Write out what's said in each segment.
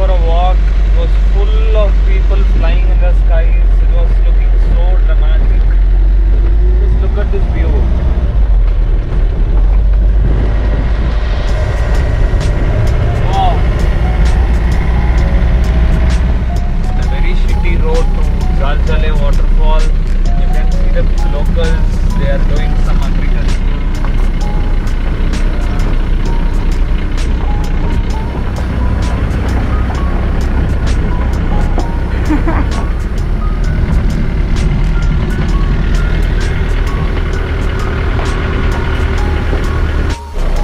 for a walk. It was full of people flying in the skies. It was looking so dramatic. Just look at this view. Wow. A very shitty road to Jaljale Waterfall. You can see the locals. They are doing some agriculture.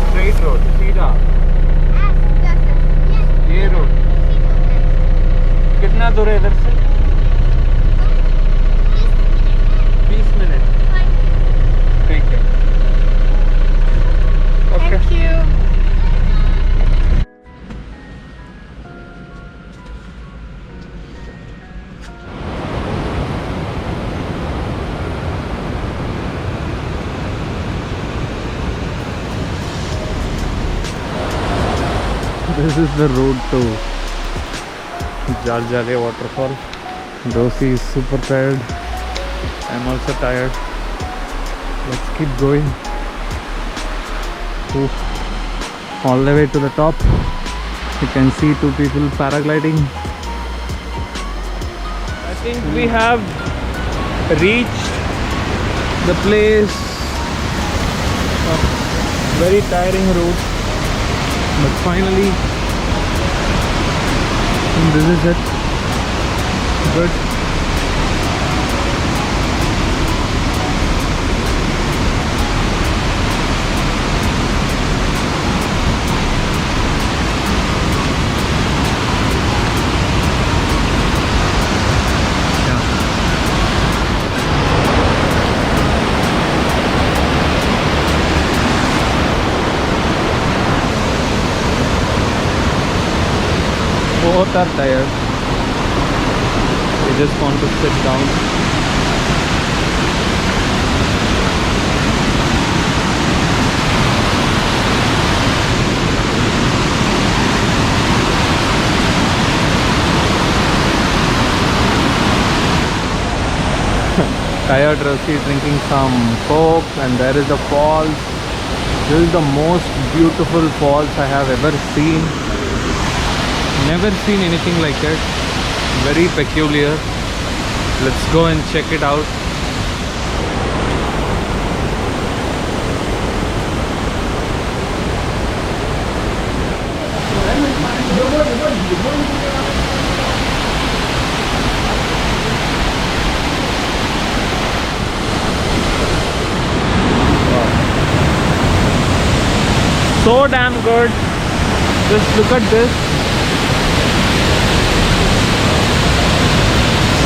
Straight road, सीधा. ये road कितना दूर है इधर से? 20 minute. ठीक है. Okay. Thank you. This is the road to Jaljale Waterfall. Rosie is super tired. I'm also tired. Let's keep going. Oof. All the way to the top. You can see two people paragliding. I think we have reached the place. Very tiring route. But finally, this is it. Good. Both are tired. They just want to sit down. Tired Rosie is drinking some coke, and there is a falls. This is the most beautiful falls I have ever seen. Never seen anything like it. Very peculiar. Let's go and check it out. So damn good. Just look at this.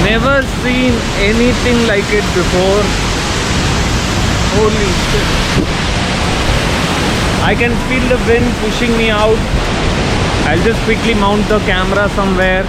Never seen anything like it before. Holy shit. I can feel the wind pushing me out. I'll just quickly mount the camera somewhere.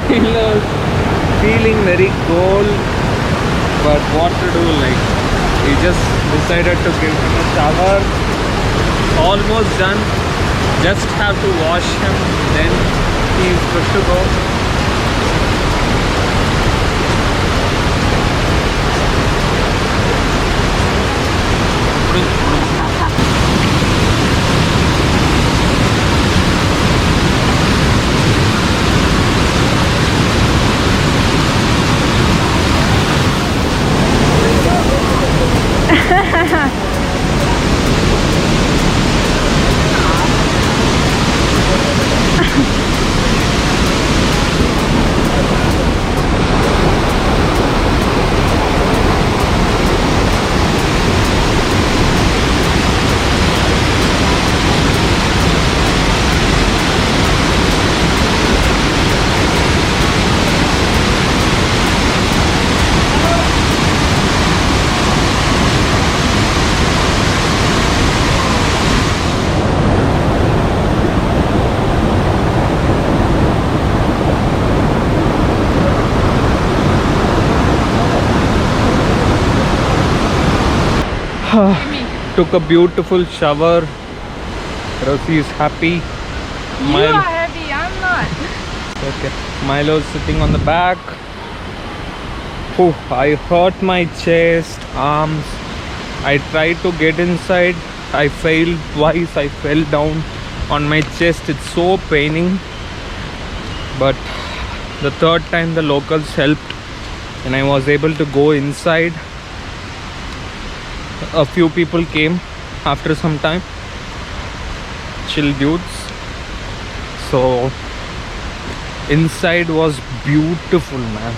I was feeling very cold, but what to do, like, we just decided to give him a shower. Almost done, just have to wash him, then he's good to go. Took a beautiful shower. Rosie is happy. You are happy, I'm not. Okay. Milo's sitting on the back. I hurt my chest, arms. I tried to get inside. I failed twice. I fell down on my chest. It's so paining. But the third time the locals helped and I was able to go inside. A few people came after some time. Chill dudes. So inside was beautiful, man.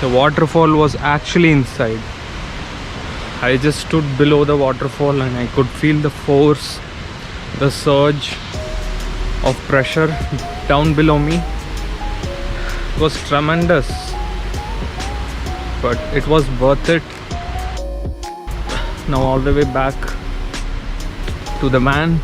The waterfall was actually inside. I just stood below the waterfall and I could feel the force, the surge of pressure down below me. It was tremendous, but it was worth it. Now all the way back to the van.